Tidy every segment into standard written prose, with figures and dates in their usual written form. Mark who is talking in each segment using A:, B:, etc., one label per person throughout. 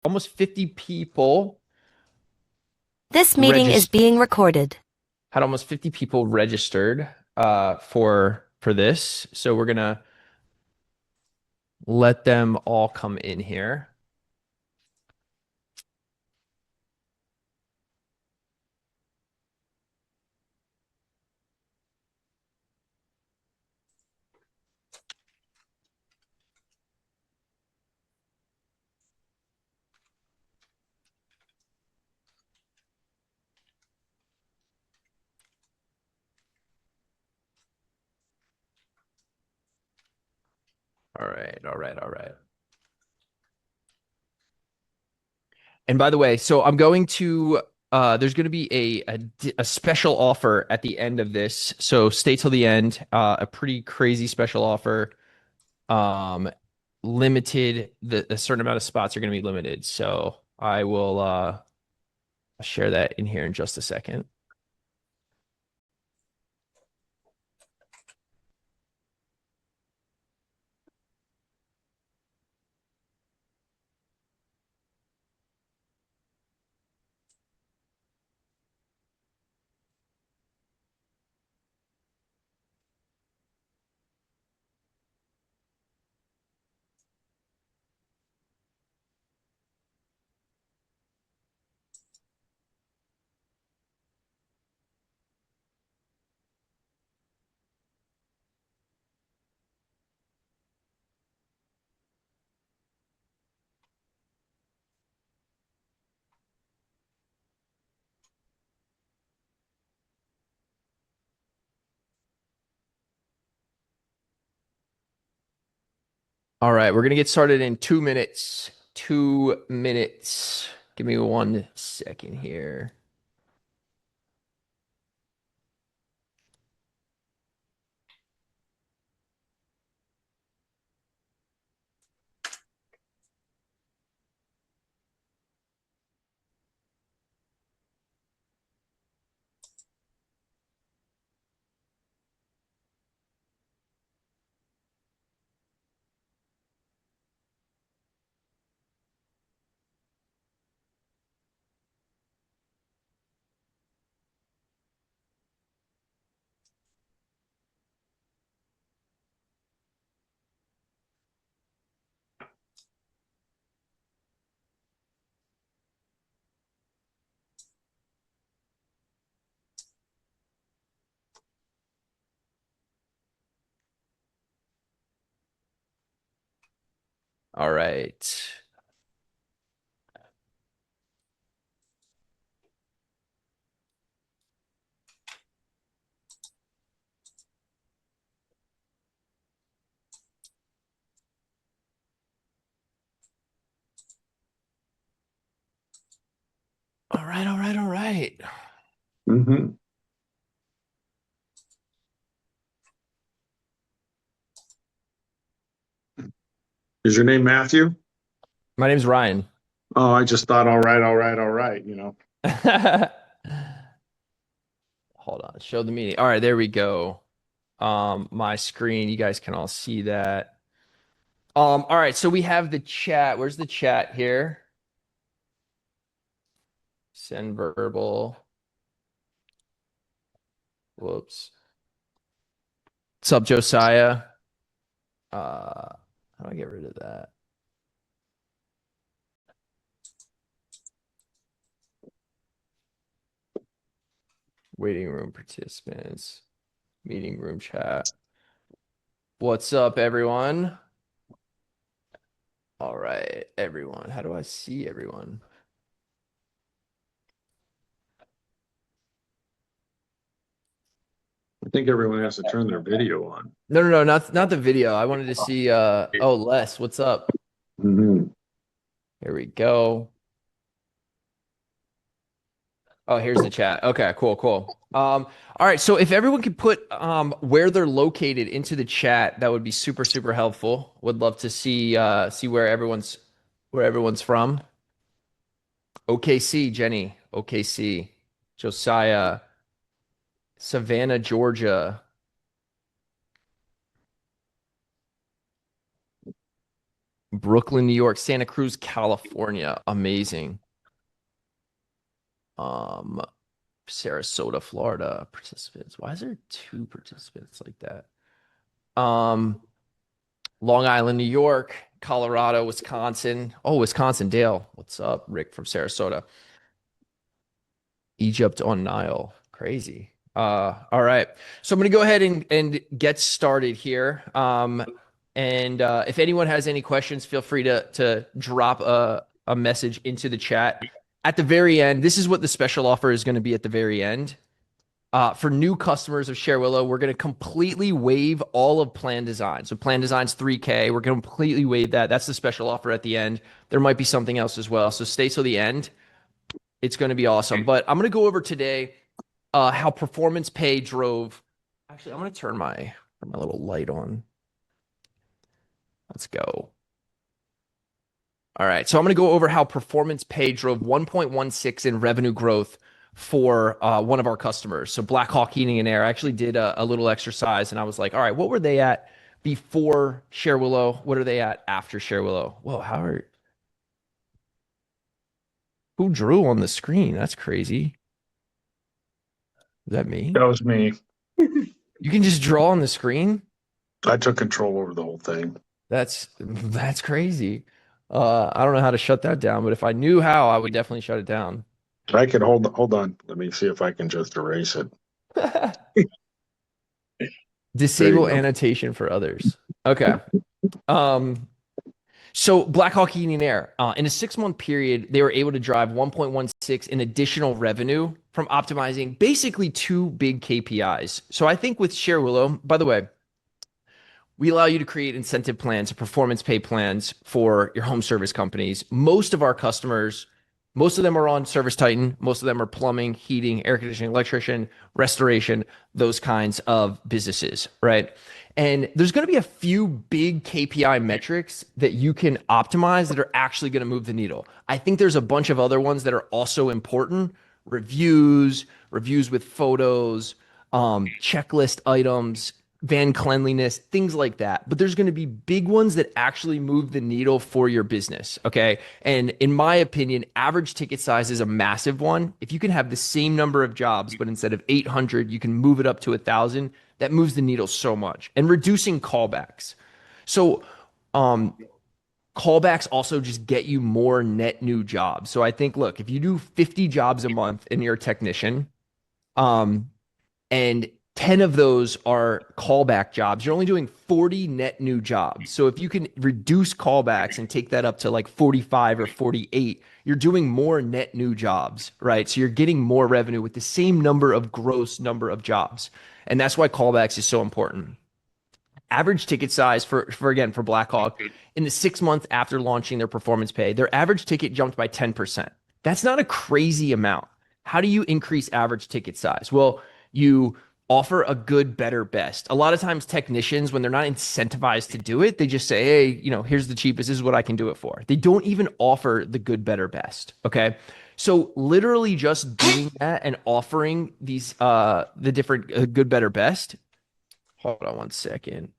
A: almost 50 people
B: This meeting is being recorded.
A: had almost 50 people registered for this. So we're gonna let them all come in here. All right, all right, all right. And by the way, so I'm going to there's going to be a special offer at the end of this. So stay till the end. A pretty crazy special offer. Um, limited. A certain amount of spots are going to be limited. So I will share that in here in just a second. All right, we're gonna get started in 2 minutes. 2 minutes. Give me 1 second here. All right. All right, all right, all right.
C: Mm-hmm. Is your name Matthew?
A: My name's Ryan.
C: Oh, I just thought, all right, all right, all right, you know.
A: Hold on. Show the meeting. All right, there we go. My screen, you guys can all see that. All right, so we have the chat. Where's the chat here? Send verbal. Whoops. What's up, Josiah? How do I get rid of that? Waiting room participants, meeting room chat. What's up, everyone? All right, everyone. How do I see everyone?
C: I think everyone has to turn their video on.
A: No, no, no, not the video. I wanted to see oh, Les, what's up?
C: Mm-hmm.
A: Here we go. Oh, here's the chat. Okay, cool, cool. All right, so if everyone could put where they're located into the chat, that would be super, super helpful. Would love to see where everyone's from. OKC, Jenny. OKC. Josiah. Savannah, Georgia. Brooklyn, New York, Santa Cruz, California. Amazing. Um, Sarasota, Florida participants. Why is there two participants like that? Long Island, New York, Colorado, Wisconsin. Oh, Wisconsin, Dale. What's up? Rick from Sarasota. Egypt on Nile. Crazy. All right. So I'm going to go ahead and get started here. And if anyone has any questions, feel free to drop a message into the chat. At the very end, this is what the special offer is going to be at the very end. For new customers of ShareWillow, we're going to completely waive all of plan design. So plan design's $3K. We're going to completely waive that. That's the special offer at the end. There might be something else as well. So stay till the end. It's going to be awesome. But I'm going to go over today how performance pay drove. Actually, I'm going to turn my little light on. Let's go. All right. So I'm going to go over how performance pay drove 1.16 in revenue growth for one of our customers. So Blackhawk Heating and Air. I actually did a little exercise and I was like, all right, what were they at before ShareWillow? What are they at after ShareWillow? Whoa, who drew on the screen? That's crazy. Is that me?
C: That was me.
A: You can just draw on the screen?
C: I took control over the whole thing.
A: That's crazy. I don't know how to shut that down, but if I knew how, I would definitely shut it down.
C: I can hold on. Let me see if I can just erase it.
A: Disable annotation for others. Okay. So Blackhawk Heating and Air, in a 6-month period, they were able to drive 1.16 in additional revenue from optimizing basically two big KPIs. So I think with ShareWillow, by the way, we allow you to create incentive plans, performance pay plans for your home service companies. Most of our customers, most of them are on Service Titan. Most of them are plumbing, heating, air conditioning, electrician, restoration, those kinds of businesses, right? And there's going to be a few big KPI metrics that you can optimize that are actually going to move the needle. I think there's a bunch of other ones that are also important. Reviews with photos, checklist items, van cleanliness, things like that. But there's going to be big ones that actually move the needle for your business. Okay. And in my opinion, average ticket size is a massive one. If you can have the same number of jobs, but instead of 800, you can move it up to 1,000, that moves the needle so much. And reducing callbacks. So, callbacks also just get you more net new jobs. So I think, look, if you do 50 jobs a month and you're a technician, and 10 of those are callback jobs, you're only doing 40 net new jobs. So if you can reduce callbacks and take that up to like 45 or 48, you're doing more net new jobs, right? So you're getting more revenue with the same gross number of jobs. And that's why callbacks is so important. Average ticket size for Blackhawk in the 6 months after launching their performance pay, their average ticket jumped by 10%. That's not a crazy amount. How do you increase average ticket size? Well, you offer a good, better, best. A lot of times technicians, when they're not incentivized to do it, they just say, hey, here's the cheapest. This is what I can do it for. They don't even offer the good, better, best. Okay. So literally just doing that and offering these, the different good, better, best. Hold on one second.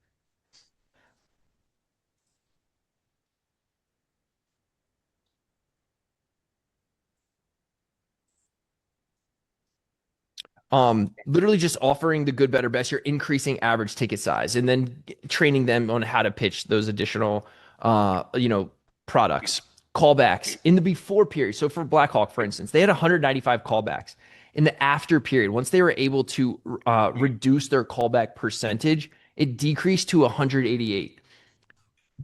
A: Literally just offering the good, better, best, you're increasing average ticket size and then training them on how to pitch those additional, products. Callbacks in the before period. So for Blackhawk, for instance, they had 195 callbacks. In the after period, once they were able to reduce their callback percentage, it decreased to 188.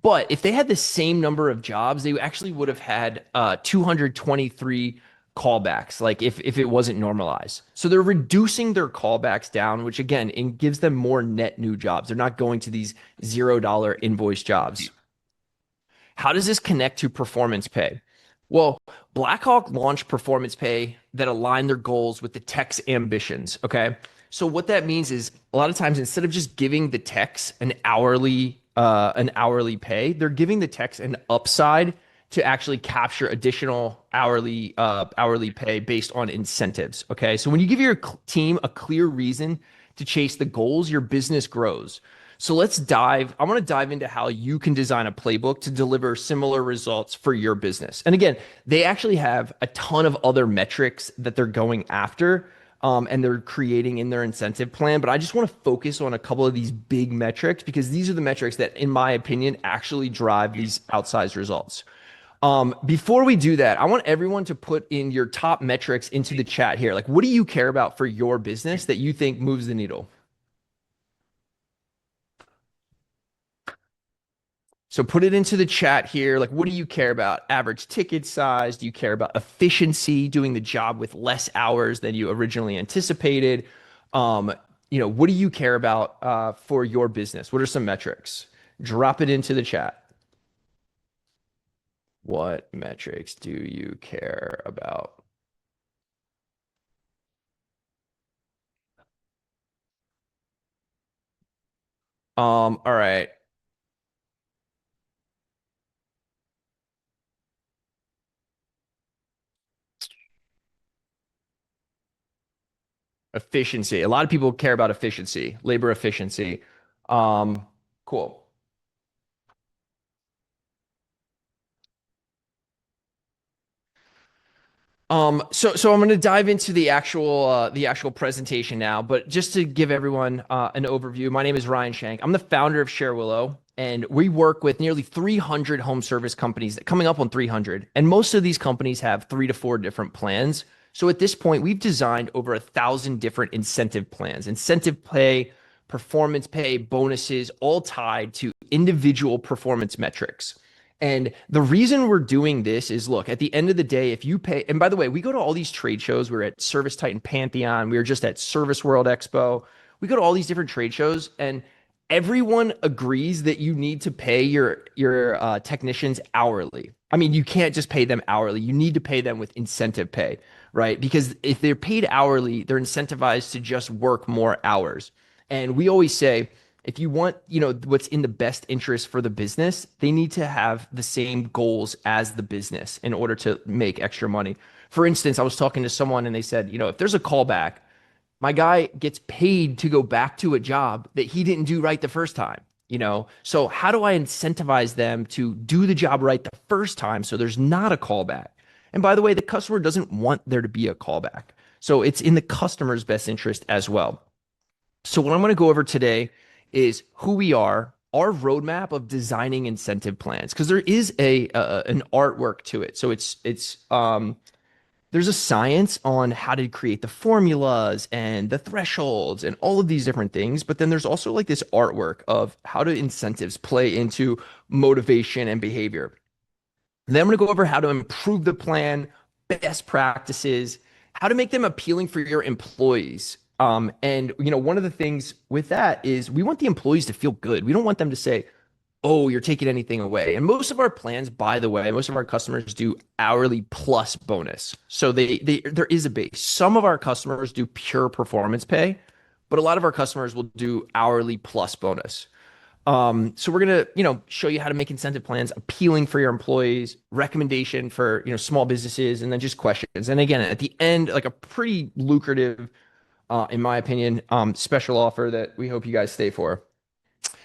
A: But if they had the same number of jobs, they actually would have had 223 callbacks, like if it wasn't normalized. So they're reducing their callbacks down, which again, it gives them more net new jobs. They're not going to these $0 invoice jobs. How does this connect to performance pay? Well, Blackhawk launched performance pay that align their goals with the tech's ambitions. Okay. So what that means is a lot of times instead of just giving the techs an hourly pay, they're giving the techs an upside to actually capture additional hourly pay based on incentives. Okay. So when you give your team a clear reason to chase the goals, your business grows. So I want to dive into how you can design a playbook to deliver similar results for your business. And again, they actually have a ton of other metrics that they're going after, and they're creating in their incentive plan. But I just want to focus on a couple of these big metrics because these are the metrics that, in my opinion, actually drive these outsized results. Before we do that, I want everyone to put in your top metrics into the chat here. Like, what do you care about for your business that you think moves the needle? So put it into the chat here. Like, what do you care about? Average ticket size? Do you care about efficiency, doing the job with less hours than you originally anticipated? Um, what do you care about for your business? What are some metrics? Drop it into the chat. What metrics do you care about? All right. Efficiency. A lot of people care about efficiency, labor efficiency. Um, cool. So I'm going to dive into the actual presentation now, but just to give everyone an overview, my name is Ryan Shank. I'm the founder of ShareWillow, and we work with nearly 300 home service companies, coming up on 300, and most of these companies have 3 to 4 different plans. So at this point, we've designed over 1,000 different incentive plans, incentive pay, performance pay, bonuses, all tied to individual performance metrics. And the reason we're doing this is look, at the end of the day, if you pay, and by the way, we go to all these trade shows. We're at Service Titan Pantheon. We were just at Service World Expo. We go to all these different trade shows, and everyone agrees that you need to pay your technicians hourly. I mean, you can't just pay them hourly. You need to pay them with incentive pay, right? Because if they're paid hourly, they're incentivized to just work more hours. And we always say, if you want, what's in the best interest for the business, they need to have the same goals as the business in order to make extra money. For instance, I was talking to someone and they said, if there's a callback, my guy gets paid to go back to a job that he didn't do right the first time. So how do I incentivize them to do the job right the first time so there's not a callback? And by the way, the customer doesn't want there to be a callback. So it's in the customer's best interest as well. So what I'm going to go over today is who we are, our roadmap of designing incentive plans, because there is an artwork to it. So there's a science on how to create the formulas and the thresholds and all of these different things. But then there's also like this artwork of how do incentives play into motivation and behavior. Then I'm going to go over how to improve the plan, best practices, how to make them appealing for your employees. And one of the things with that is we want the employees to feel good. We don't want them to say, "Oh, you're taking anything away." And most of our plans, by the way, most of our customers do hourly plus bonus. So there is a base. Some of our customers do pure performance pay, but a lot of our customers will do hourly plus bonus. So we're gonna, show you how to make incentive plans appealing for your employees, recommendation for, small businesses, and then just questions. And again, at the end, like a pretty lucrative, in my opinion, special offer that we hope you guys stay for.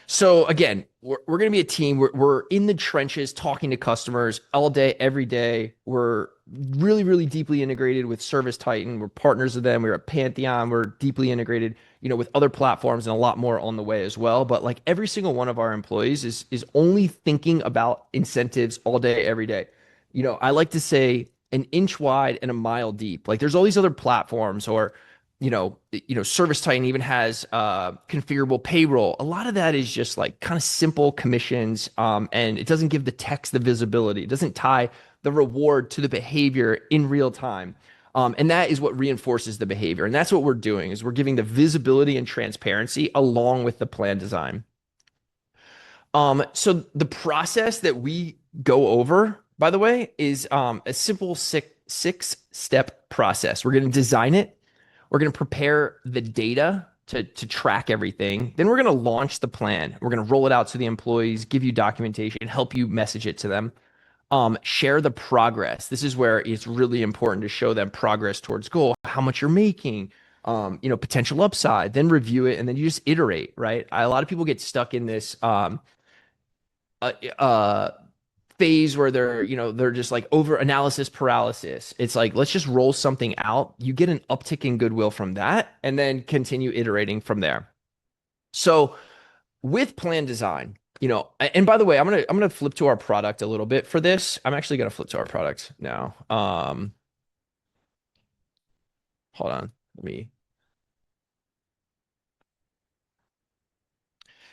A: So again, we're going to be a team. We're in the trenches talking to customers all day, every day. We're really, really deeply integrated with Service Titan. We're partners with them. We're at Pantheon. We're deeply integrated, with other platforms and a lot more on the way as well. But like every single one of our employees is only thinking about incentives all day, every day. I like to say an inch wide and a mile deep. Like there's all these other platforms or Service Titan even has configurable payroll. A lot of that is just like kind of simple commissions, and it doesn't give the text the visibility. It doesn't tie the reward to the behavior in real time. And that is what reinforces the behavior. And that's what we're doing is we're giving the visibility and transparency along with the plan design. So the process that we go over, by the way, is a simple six-step process. We're going to design it. We're going to prepare the data to track everything. Then we're going to launch the plan. We're going to roll it out to the employees, give you documentation, help you message it to them. Share the progress. This is where it's really important to show them progress towards goal, how much you're making, potential upside, then review it, and then you just iterate, right? A lot of people get stuck in this uh, uh, phase where they're just like over analysis paralysis. It's like, let's just roll something out. You get an uptick in goodwill from that, and then continue iterating from there. So with plan design, and by the way, I'm gonna flip to our product a little bit for this. I'm actually gonna flip to our product now. Hold on. Let me.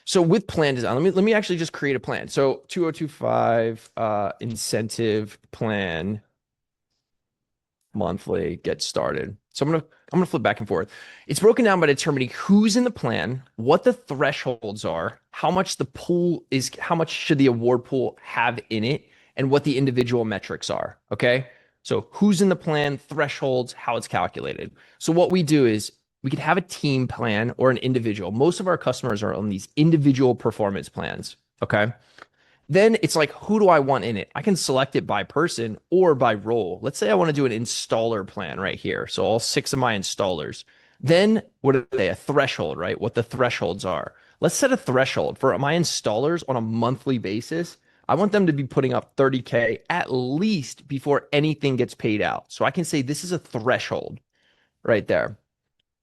A: So with plan design, let me actually just create a plan. So 2025 incentive plan monthly, get started. So I'm gonna flip back and forth. It's broken down by determining who's in the plan, what the thresholds are, how much the pool is, how much should the award pool have in it, and what the individual metrics are. Okay. So who's in the plan, thresholds, how it's calculated. So what we do is we could have a team plan or an individual. Most of our customers are on these individual performance plans. Okay. Then it's like, who do I want in it? I can select it by person or by role. Let's say I want to do an installer plan right here. So all 6 of my installers. Then what are they? A threshold, right? What the thresholds are. Let's set a threshold for my installers on a monthly basis. I want them to be putting up 30K at least before anything gets paid out. So I can say this is a threshold right there.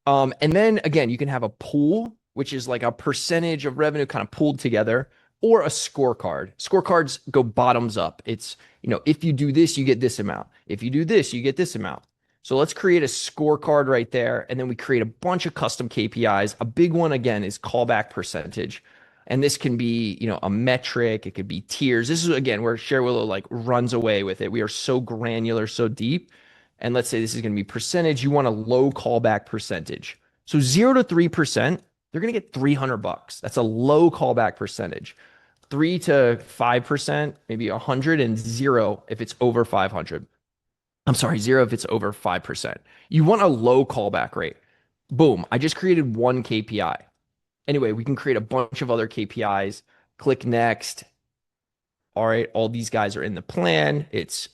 A: And then again, you can have a pool, which is like a percentage of revenue kind of pooled together, or a scorecard. Scorecards go bottoms up. It's, if you do this, you get this amount. If you do this, you get this amount. So let's create a scorecard right there. And then we create a bunch of custom KPIs. A big one, again, is callback percentage. And this can be, a metric. It could be tiers. This is, again, where ShareWillow like runs away with it. We are so granular, so deep. And let's say this is going to be percentage. You want a low callback percentage. So 0 to 3%, they're going to get $300. That's a low callback percentage. 3 to 5%, maybe 100, and 0 if it's over 500. I'm sorry, 0 if it's over 5%. You want a low callback rate. Boom, I just created one KPI. Anyway, we can create a bunch of other KPIs. Click next. All right, all these guys are in the plan. It's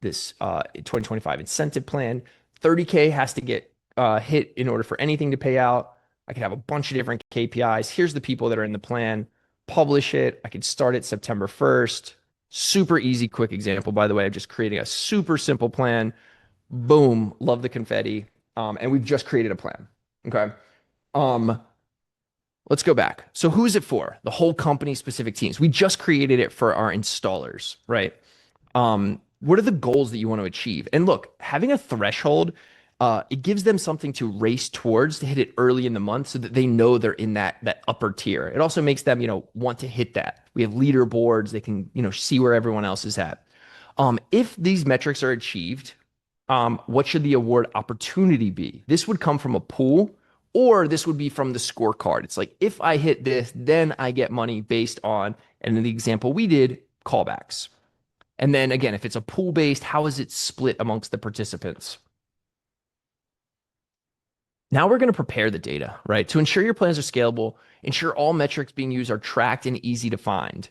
A: this 2025 incentive plan. 30K has to get hit in order for anything to pay out. I could have a bunch of different KPIs. Here's the people that are in the plan. Publish it. I could start it September 1st. Super easy, quick example, by the way, of just creating a super simple plan. Boom. Love the confetti. And we've just created a plan. Okay. Let's go back. So who is it for? The whole company, specific teams. We just created it for our installers, right? What are the goals that you want to achieve? And look, having a threshold, it gives them something to race towards to hit it early in the month so that they know they're in that upper tier. It also makes them, want to hit that. We have leaderboards. They can, see where everyone else is at. If these metrics are achieved, what should the award opportunity be? This would come from a pool, or this would be from the scorecard. It's like, if I hit this, then I get money based on, and in the example we did, callbacks. And then again, if it's a pool based, how is it split amongst the participants? Now we're going to prepare the data, right? To ensure your plans are scalable, ensure all metrics being used are tracked and easy to find.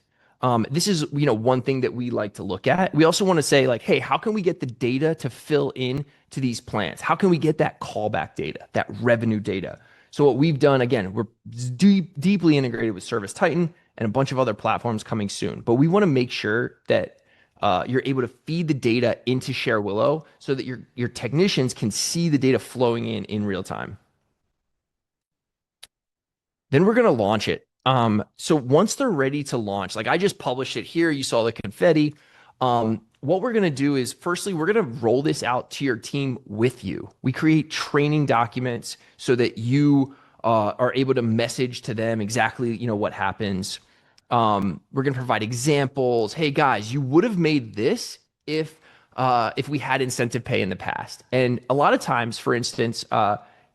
A: This is, one thing that we like to look at. We also want to say like, hey, how can we get the data to fill in to these plans? How can we get that callback data, that revenue data? So what we've done, again, we're deeply integrated with Service Titan and a bunch of other platforms coming soon. But we want to make sure that you're able to feed the data into ShareWillow so that your technicians can see the data flowing in real time. Then we're going to launch it. So once they're ready to launch, like I just published it here, you saw the confetti. What we're going to do is, firstly, we're going to roll this out to your team with you. We create training documents so that you are able to message to them exactly, what happens. We're going to provide examples. Hey guys, you would have made this if we had incentive pay in the past. And a lot of times, for instance,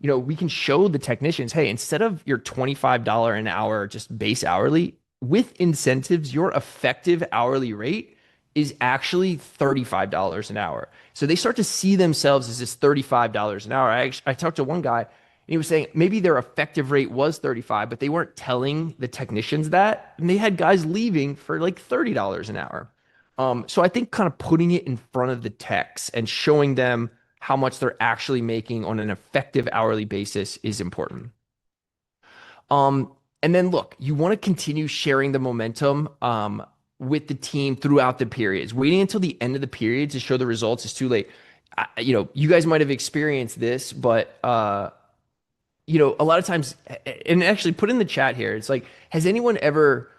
A: we can show the technicians, hey, instead of your $25 an hour just base hourly, with incentives, your effective hourly rate is actually $35 an hour. So they start to see themselves as this $35 an hour. I talked to one guy, and he was saying maybe their effective rate was 35, but they weren't telling the technicians that. And they had guys leaving for like $30 an hour. So I think kind of putting it in front of the techs and showing them how much they're actually making on an effective hourly basis is important. And then look, you want to continue sharing the momentum with the team throughout the periods. Waiting until the end of the period to show the results is too late. You guys might have experienced this, but a lot of times, and actually put in the chat here, it's like, has anyone ever,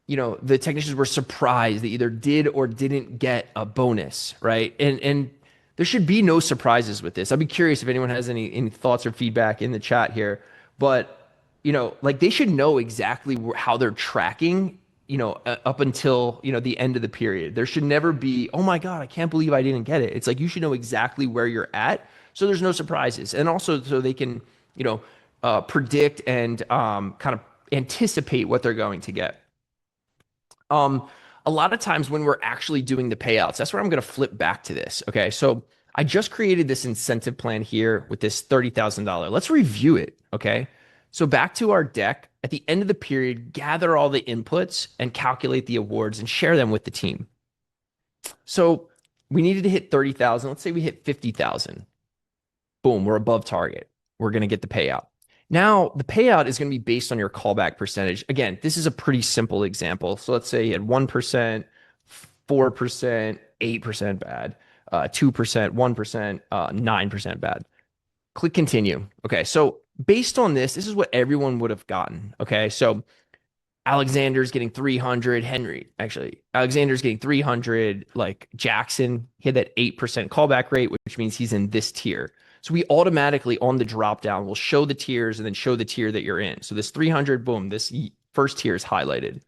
A: the technicians were surprised they either did or didn't get a bonus, right? And there should be no surprises with this. I'd be curious if anyone has any thoughts or feedback in the chat here, but like they should know exactly how they're tracking, up until, the end of the period. There should never be, oh my God, I can't believe I didn't get it. It's like you should know exactly where you're at. So there's no surprises. And also so they can, predict and kind of anticipate what they're going to get. A lot of times when we're actually doing the payouts, that's where I'm going to flip back to this. Okay. So I just created this incentive plan here with this $30,000. Let's review it. Okay. So back to our deck at the end of the period, gather all the inputs and calculate the awards and share them with the team. So we needed to hit 30,000. Let's say we hit 50,000. Boom, we're above target. We're going to get the payout. Now, the payout is going to be based on your callback percentage. Again, this is a pretty simple example. So let's say you had 1%, 4%, 8% bad, 2%, 1%, 9% bad. Click continue. Okay, so based on this is what everyone would have gotten. Okay, so Alexander's getting 300. Alexander's getting 300. Like Jackson, he had that 8% callback rate, which means he's in this tier. So we automatically on the drop down will show the tiers and then show the tier that you're in. So this 300, boom, this first tier is highlighted.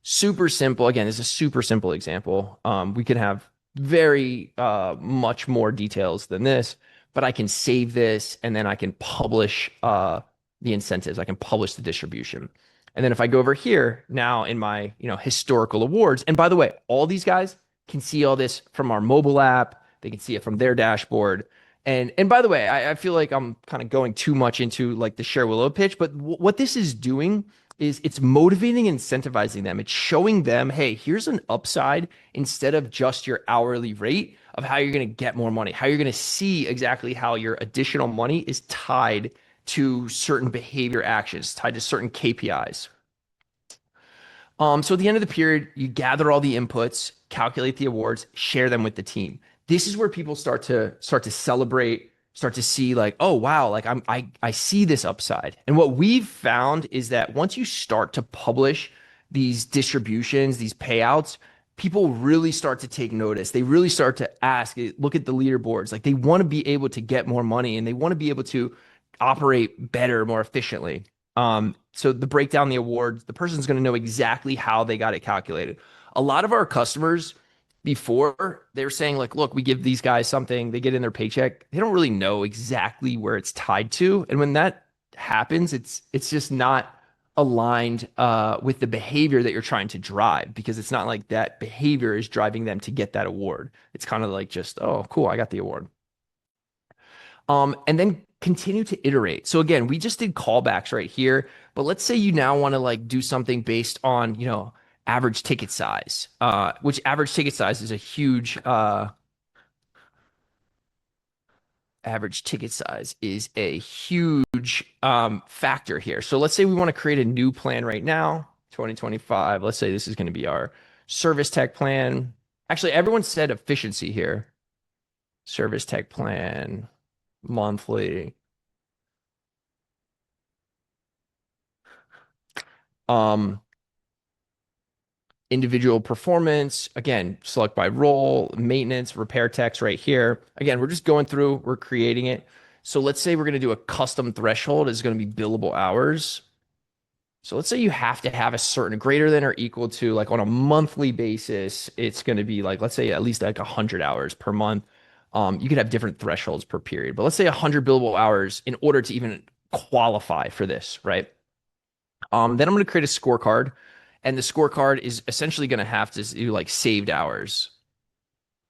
A: Super simple. Again, this is a super simple example. We can have very much more details than this, but I can save this and then I can publish the incentives. I can publish the distribution. And then if I go over here now in my historical awards, and by the way, all these guys can see all this from our mobile app. They can see it from their dashboard. And by the way, I feel like I'm kind of going too much into like the ShareWillow pitch, but what this is doing is it's motivating and incentivizing them. It's showing them, hey, here's an upside instead of just your hourly rate of how you're going to get more money, how you're going to see exactly how your additional money is tied to certain behavior actions, tied to certain KPIs. So at the end of the period, you gather all the inputs, calculate the awards, share them with the team. This is where people start to celebrate, start to see like, oh wow, like I see this upside. And what we've found is that once you start to publish these distributions, these payouts, people really start to take notice. They really start to ask, look at the leaderboards. Like they want to be able to get more money and they want to be able to operate better, more efficiently. So the breakdown, the awards, the person's going to know exactly how they got it calculated. A lot of our customers before they're saying like, look, we give these guys something, they get in their paycheck. They don't really know exactly where it's tied to. And when that happens, it's just not aligned with the behavior that you're trying to drive, because it's not like that behavior is driving them to get that award. It's kind of like just, oh, cool, I got the award. And then continue to iterate. So again, we just did callbacks right here, but let's say you now want to like do something based on, average ticket size, which average ticket size is a huge, factor here. So let's say we want to create a new plan right now, 2025. Let's say this is going to be our service tech plan. Actually, everyone said efficiency here. Service tech plan, monthly. Individual performance, again, select by role, maintenance, repair techs right here. Again, we're just going through, we're creating it. So let's say we're going to do a custom threshold is going to be billable hours. So let's say you have to have a certain greater than or equal to, like on a monthly basis, it's going to be like, let's say at least like 100 hours per month. You could have different thresholds per period, but let's say 100 billable hours in order to even qualify for this, right? Then I'm going to create a scorecard. And the scorecard is essentially going to have to do like saved hours,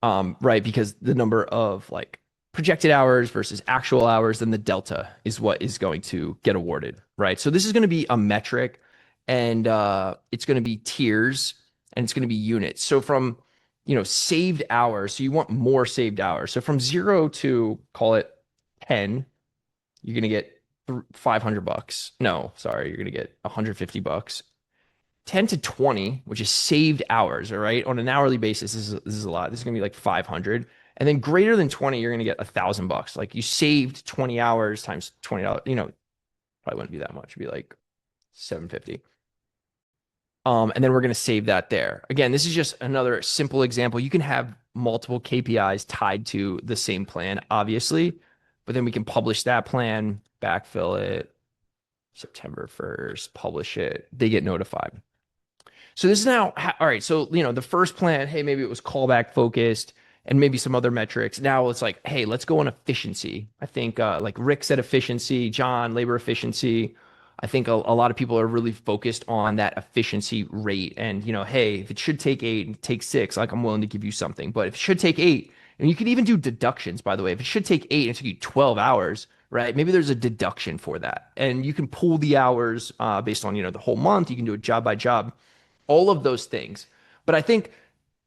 A: right? Because the number of like projected hours versus actual hours, then the delta is what is going to get awarded, right? So this is going to be a metric, and it's going to be tiers, and it's going to be units. So from saved hours. So you want more saved hours. So from 0 to call it 10, you're going to get $500. No, sorry, you're going to get $150. 10 to 20, which is saved hours, all right? On an hourly basis, this is a lot. This is going to be like 500. And then greater than 20, you're going to get $1,000. Like you saved 20 hours times $20, probably wouldn't be that much. It'd be like 750. And then we're going to save that there. Again, this is just another simple example. You can have multiple KPIs tied to the same plan, obviously, but then we can publish that plan, backfill it, September 1st, publish it. They get notified. So this is now, all right. So, the first plan, hey, maybe it was callback focused and maybe some other metrics. Now it's like, hey, let's go on efficiency. I think like Rick said efficiency, John, labor efficiency. I think a lot of people are really focused on that efficiency rate. And, hey, if it should take 8 and take 6, like I'm willing to give you something. But if it should take 8, and you can even do deductions, by the way, if it should take 8 and it took you 12 hours, right? Maybe there's a deduction for that. And you can pull the hours based on, the whole month. You can do it job by job, all of those things. But I think,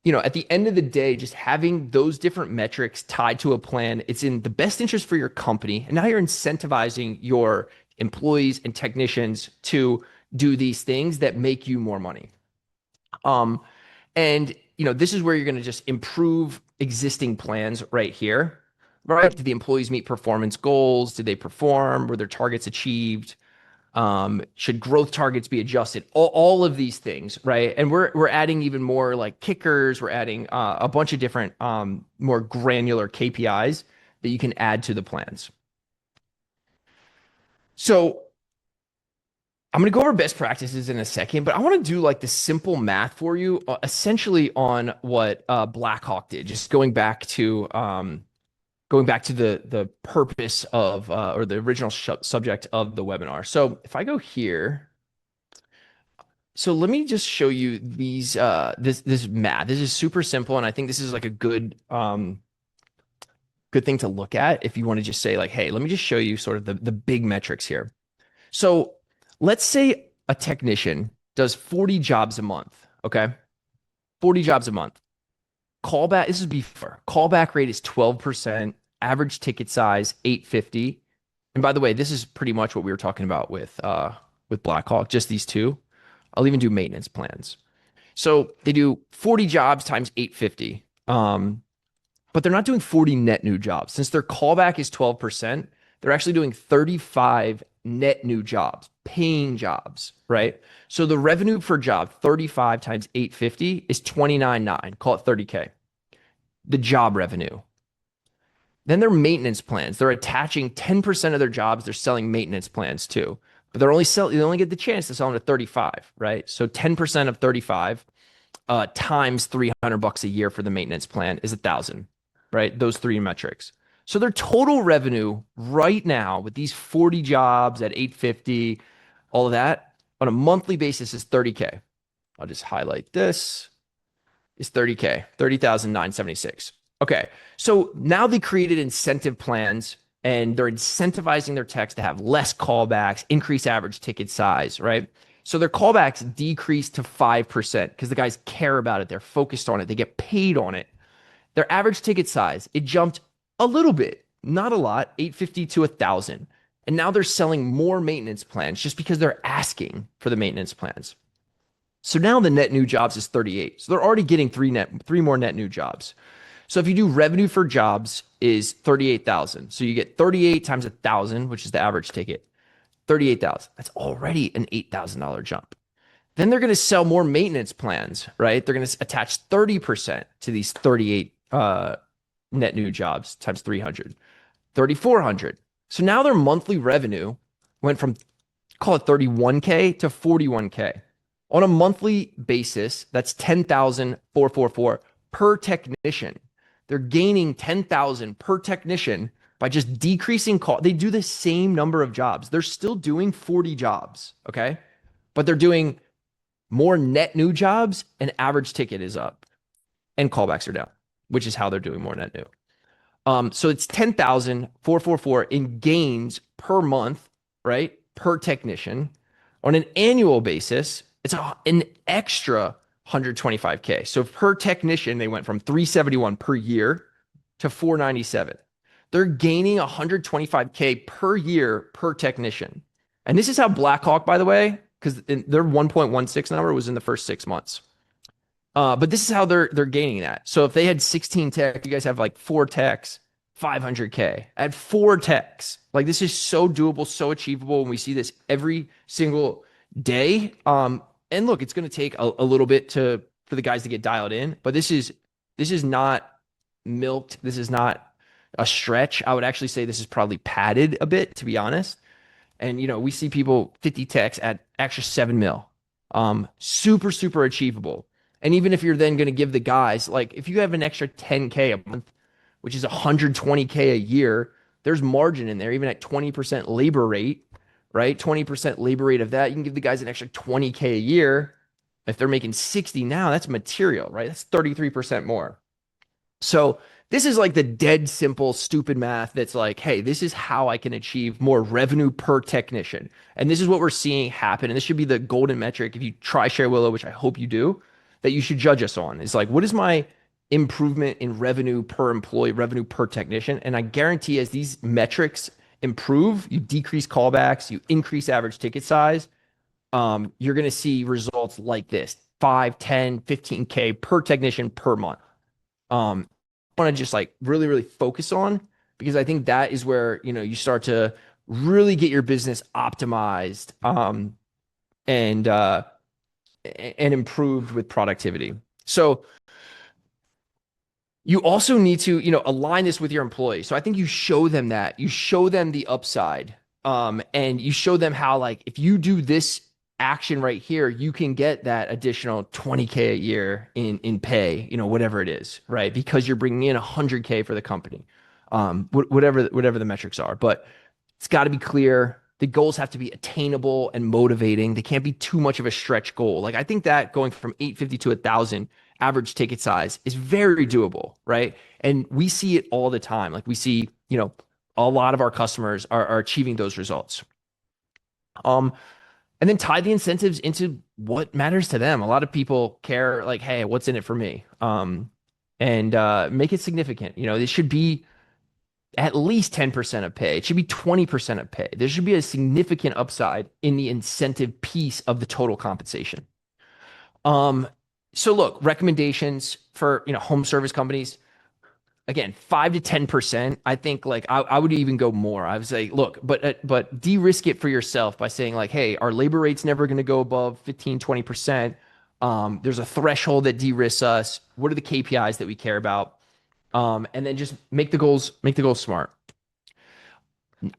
A: at the end of the day, just having those different metrics tied to a plan, it's in the best interest for your company. And now you're incentivizing your employees and technicians to do these things that make you more money. And this is where you're going to just improve existing plans right here, right? Did the employees meet performance goals? Did they perform? Were their targets achieved? Should growth targets be adjusted? All of these things, right? And we're adding even more like kickers. We're adding a bunch of different more granular KPIs that you can add to the plans. So I'm going to go over best practices in a second, but I want to do like the simple math for you, essentially on what Blackhawk did. Just going back to the purpose of or the original subject of the webinar. So if I go here, so let me just show you these this math. This is super simple, and I think this is like a good thing to look at if you want to just say like, hey, let me just show you sort of the big metrics here. So let's say a technician does 40 jobs a month, okay? 40 jobs a month. Callback, this is before. Callback rate is 12%, average ticket size 850. And by the way, this is pretty much what we were talking about with Blackhawk, just these two. I'll even do maintenance plans. So they do 40 jobs times 850. But they're not doing 40 net new jobs. Since their callback is 12%, they're actually doing 35 net new jobs, paying jobs, right? So the revenue per job, 35 times 850 is 29.9, call it 30K. The job revenue. Then their maintenance plans, they're attaching 10% of their jobs, they're selling maintenance plans too. But they only get the chance to sell them to 35, right? So 10% of 35 times $300 a year for the maintenance plan is 1,000, right? Those three metrics. So their total revenue right now with these 40 jobs at 850, all of that on a monthly basis is 30K. I'll just highlight this. Is 30K, 30,976. Okay. So now they created incentive plans and they're incentivizing their techs to have less callbacks, increase average ticket size, right? So their callbacks decreased to 5% because the guys care about it. They're focused on it. They get paid on it. Their average ticket size, it jumped a little bit, not a lot, 850 to 1,000. And now they're selling more maintenance plans just because they're asking for the maintenance plans. So now the net new jobs is 38. So they're already getting three more net new jobs. So if you do revenue for jobs is 38,000. So you get 38 times 1,000, which is the average ticket, 38,000. That's already an $8,000 jump. Then they're going to sell more maintenance plans, right? They're going to attach 30% to these 38 net new jobs times 300, 3,400. So now their monthly revenue went from, call it 31K to 41K. On a monthly basis, that's 10,444 per technician. They're gaining 10,000 per technician by just decreasing cost. They do the same number of jobs. They're still doing 40 jobs, okay? But they're doing more net new jobs and average ticket is up and callbacks are down, which is how they're doing more net new. So it's 10,444 in gains per month, right? Per technician. On an annual basis, it's an extra 125K. So per technician, they went from 371 per year to 497. They're gaining 125K per year per technician. And this is how Blackhawk, by the way, because their 1.16 number was in the first 6 months. But this is how they're gaining that. So if they had 16 techs, you guys have like 4 techs, 500K. At 4 techs, like this is so doable, so achievable, and we see this every single day. And look, it's going to take a little bit for the guys to get dialed in, but this is not milked. This is not a stretch. I would actually say this is probably padded a bit, to be honest. And we see people 50 techs at extra 7 mil. Super, super achievable. And even if you're then going to give the guys, like if you have an extra 10K a month, which is 120K a year, there's margin in there, even at 20% labor rate, right? 20% labor rate of that, you can give the guys an extra 20K a year. If they're making 60 now, that's material, right? That's 33% more. So this is like the dead simple, stupid math that's like, hey, this is how I can achieve more revenue per technician. And this is what we're seeing happen. And this should be the golden metric if you try ShareWillow, which I hope you do, that you should judge us on. It's like, what is my improvement in revenue per employee, revenue per technician? And I guarantee as these metrics improve, you decrease callbacks, you increase average ticket size, you're going to see results like this 5, 10, 15K per technician per month. Want to just like really, really focus on, because I think that is where, you start to really get your business optimized, and improved with productivity. So you also need to, align this with your employees. So I think you show them that, you show them the upside, and you show them how, like, if you do this action right here, you can get that additional 20K a year in pay, whatever it is, right? Because you're bringing in 100K for the company, whatever the metrics are. But it's got to be clear. The goals have to be attainable and motivating. They can't be too much of a stretch goal. Like I think that going from 850 to 1,000 average ticket size is very doable, right? And we see it all the time. Like we see, a lot of our customers are achieving those results. And then tie the incentives into what matters to them. A lot of people care, like, hey, what's in it for me? And make it significant. It should be at least 10% of pay. It should be 20% of pay. There should be a significant upside in the incentive piece of the total compensation. So look, recommendations for, home service companies, again, 5 to 10%. I think like I would even go more. I would say, look, but de-risk it for yourself by saying like, hey, our labor rate's never going to go above 15, 20%. There's a threshold that de-risks us. What are the KPIs that we care about? And then just make the goals smart.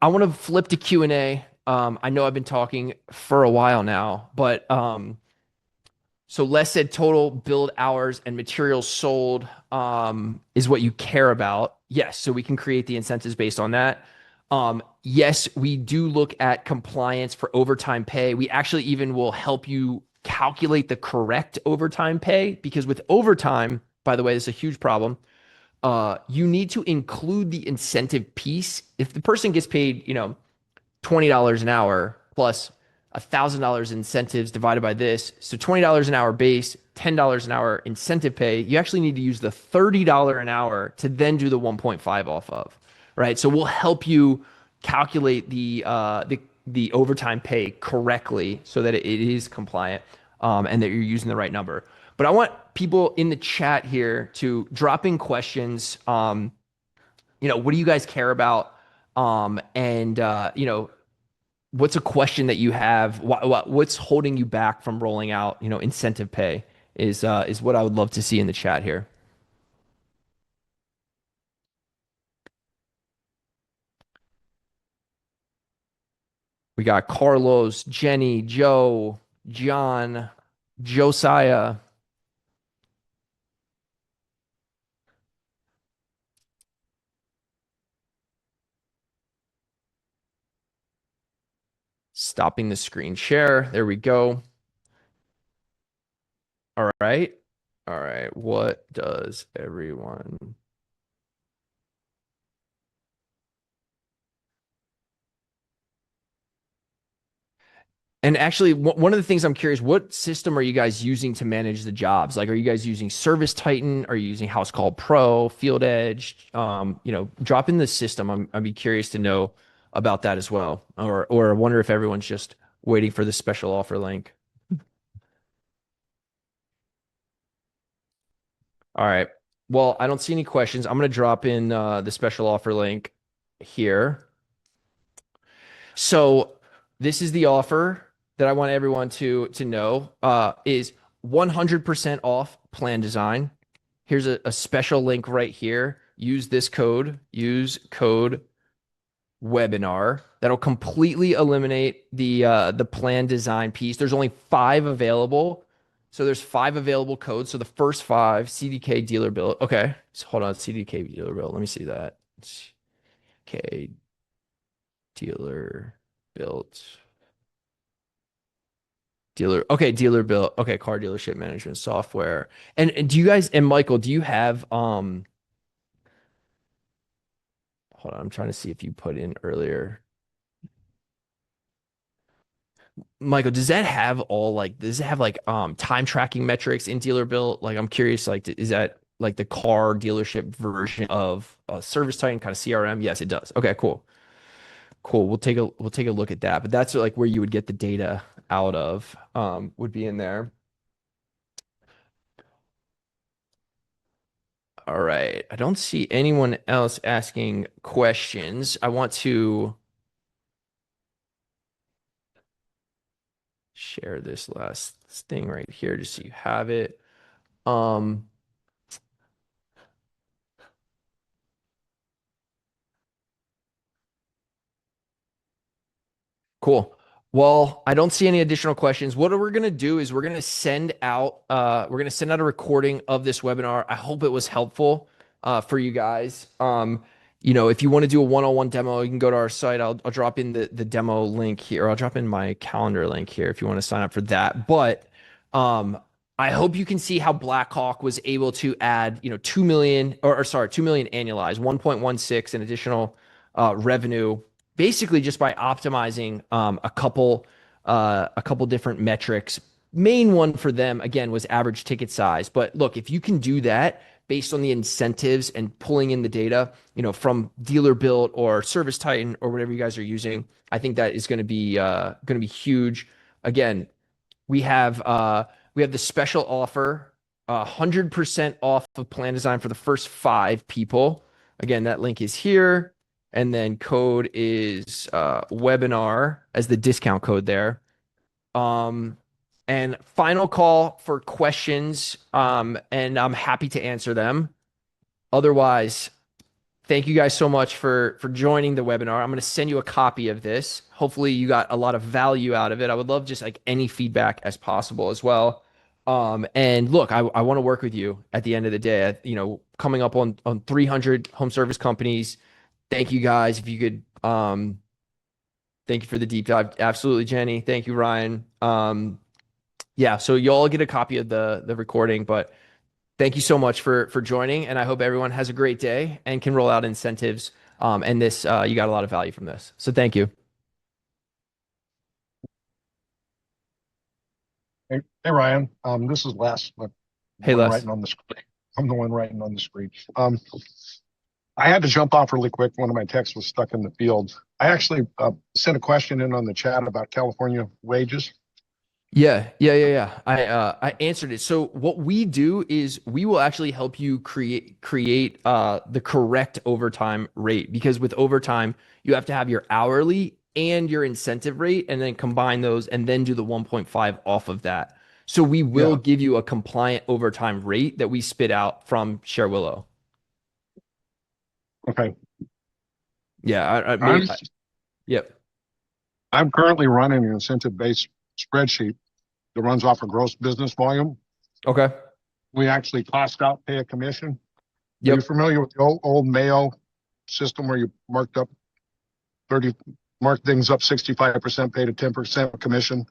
A: I want to flip to Q&A. I know I've been talking for a while now, but so Les said total build hours and materials sold is what you care about. Yes, so we can create the incentives based on that. Yes, we do look at compliance for overtime pay. We actually even will help you calculate the correct overtime pay, because with overtime, by the way, this is a huge problem. You need to include the incentive piece. If the person gets paid, $20 an hour plus $1,000 incentives divided by this, so $20 an hour base, $10 an hour incentive pay, you actually need to use the $30 an hour to then do the 1.5 off of, right? So we'll help you calculate the overtime pay correctly so that it is compliant, and that you're using the right number. But I want people in the chat here to drop in questions. What do you guys care about? And what's a question that you have? What's holding you back from rolling out, incentive pay is what I would love to see in the chat here. We got Carlos, Jenny, Joe, John, Josiah. Stopping the screen share. There we go. All right. All right. What does everyone... And actually, one of the things I'm curious, what system are you guys using to manage the jobs? Like, are you guys using Service Titan? Are you using House Call Pro, Field Edge? Drop in the system. I'd be curious to know about that as well. Or I wonder if everyone's just waiting for the special offer link. All right. Well, I don't see any questions. I'm going to drop in the special offer link here. So this is the offer that I want everyone to know is 100% off plan design. Here's a special link right here. Use this code. Use code webinar. That'll completely eliminate the plan design piece. There's only 5 available. So there's 5 available codes. So the first 5, CDK dealer bill. Okay. So hold on, CDK dealer bill. Let me see that. Okay. Dealer built. Dealer bill. Okay, car dealership management software. And do you guys, and Michael, do you have hold on, I'm trying to see if you put in earlier. Michael, does that have time tracking metrics in dealer bill? Like I'm curious, like is that like the car dealership version of Service Titan kind of CRM? Yes, it does. Okay, cool. Cool. We'll take a look at that. But that's like where you would get the data out of, would be in there. All right. I don't see anyone else asking questions. I want to share this last thing right here just so you have it. Um, Cool. Well, I don't see any additional questions. What we're going to do is we're going to send out a recording of this webinar. I hope it was helpful for you guys. If you want to do a one-on-one demo, you can go to our site. I'll drop in the demo link here. I'll drop in my calendar link here if you want to sign up for that. But I hope you can see how Blackhawk was able to add, 2 million or 2 million annualized, 1.16 in additional revenue, basically just by optimizing a couple different metrics. Main one for them again was average ticket size. But look, if you can do that based on the incentives and pulling in the data, from Dealer Built or Service Titan or whatever you guys are using, I think that is going to be huge. Again, we have the special offer, 100% off of plan design for the first 5 people. Again, that link is here. And then code is webinar as the discount code there. And final call for questions. And I'm happy to answer them. Otherwise, thank you guys so much for joining the webinar. I'm going to send you a copy of this. Hopefully you got a lot of value out of it. I would love just like any feedback as possible as well. And look, I want to work with you at the end of the day. Coming up on 300 home service companies. Thank you guys. If you could, thank you for the deep dive. Absolutely, Jenny. Thank you, Ryan. Yeah, so you all get a copy of the recording, but thank you so much for joining. And I hope everyone has a great day and can roll out incentives. And this, you got a lot of value from this. So thank you.
D: Hey Ryan, this is Les.
A: Hey, Les.
D: Writing on the screen. I'm the one writing on the screen. I had to jump off really quick. One of my texts was stuck in the field. I actually sent a question in on the chat about California wages.
A: Yeah. I answered it. So what we do is we will actually help you create the correct overtime rate, because with overtime you have to have your hourly and your incentive rate and then combine those and then do the 1.5 off of that. So we will give you a compliant overtime rate that we spit out from ShareWillow.
D: Okay.
A: Yeah. Yep.
D: I'm currently running an incentive-based spreadsheet that runs off of gross business volume.
A: Okay.
D: We actually cost out, pay a commission.
A: Yep.
D: Are you familiar with the old Mayo system where you mark things up 65%, paid a 10% commission,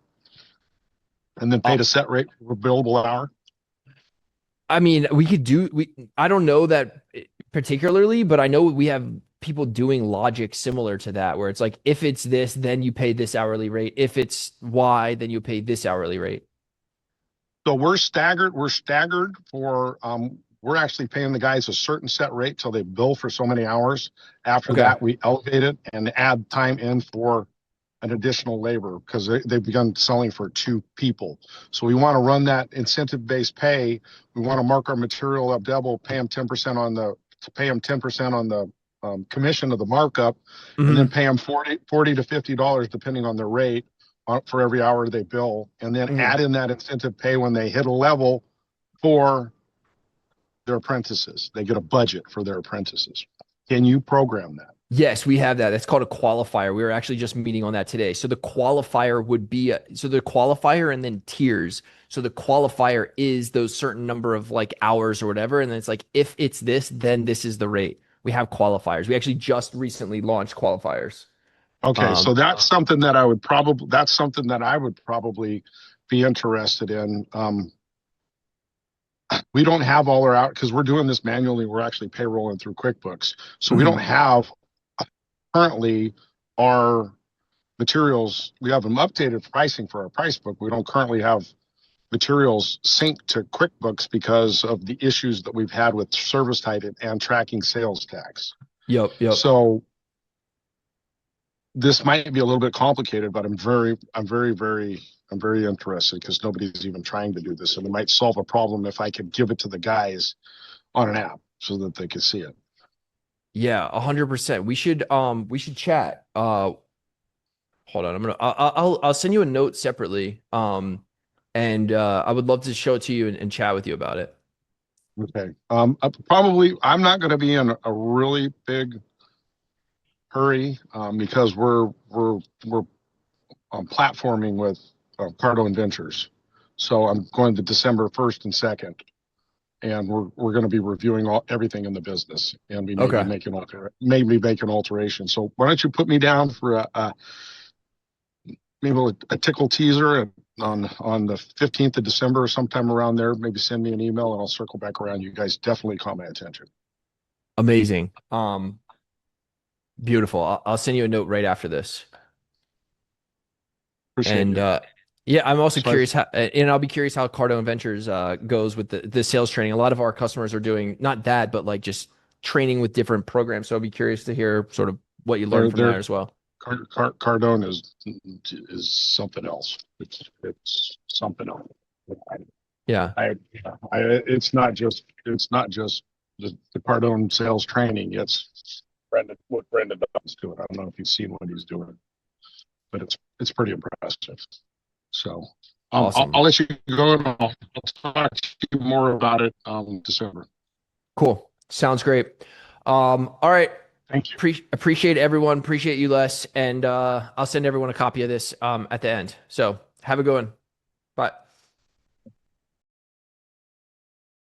D: and then paid a set rate for billable hour? I
A: mean, I don't know that particularly, but I know we have people doing logic similar to that, where it's like, if it's this, then you pay this hourly rate. If it's Y, then you pay this hourly rate.
D: So we're staggered. We're staggered for, we're actually paying the guys a certain set rate till they bill for so many hours. After
A: Okay.
D: that, we elevate it and add time in for an additional labor because they've begun selling for 2 people. So we want to run that incentive-based pay. We want to mark our material up double, pay them 10% on the, commission of the markup, and then pay them 40 to $50 depending on their rate for every hour they bill, and then add in that incentive pay when they hit a level for their apprentices. They get a budget for their apprentices. Can you program that?
A: Yes, we have that. That's called a qualifier. We were actually just meeting on that today. So the qualifier would be so the qualifier and then tiers. So the qualifier is those certain number of like hours or whatever, and then it's like, if it's this, then this is the rate. We have qualifiers. We actually just recently launched qualifiers.
D: Okay, so that's something that I would probably be interested in. We don't have all our out because we're doing this manually. We're actually payrolling through QuickBooks, so we don't have currently our materials. We have them updated pricing for our price book. We don't currently have materials synced to QuickBooks because of the issues that we've had with service type and tracking sales tax.
A: Yep.
D: So this might be a little bit complicated, but I'm very interested because nobody's even trying to do this, and it might solve a problem if I could give it to the guys on an app so that they could see it.
A: Yeah, 100%. We should chat. Hold on. I'll send you a note separately. And I would love to show it to you and chat with you about it.
D: Okay. I'm not going to be in a really big hurry because we're platforming with Cardone Ventures. So I'm going to December 1st and 2nd, and we're going to be reviewing everything in the business, and we may be making alterations. So why don't you put me down for maybe a tickle teaser on the 15th of December or sometime around there. Maybe send me an email and I'll circle back around. You guys definitely caught my attention.
A: Amazing. Beautiful. I'll send you a note right after this.
D: Appreciate it.
A: Yeah, I'm also curious how, and I'll be curious how Cardone Ventures goes with the sales training. A lot of our customers are doing not that, but like just training with different programs. So I'll be curious to hear sort of what you learned from that as well.
D: Cardone is something else. It's something else.
A: Yeah.
D: It's not just the Cardone sales training. It's what Brendan does to it. I don't know if you've seen what he's doing, but it's pretty impressive. So
A: awesome.
D: I'll let you go and I'll talk to you more about it December.
A: Cool. Sounds great. All right.
D: Thank you.
A: Appreciate everyone. Appreciate you, Les. And I'll send everyone a copy of this at the end. So have a good one.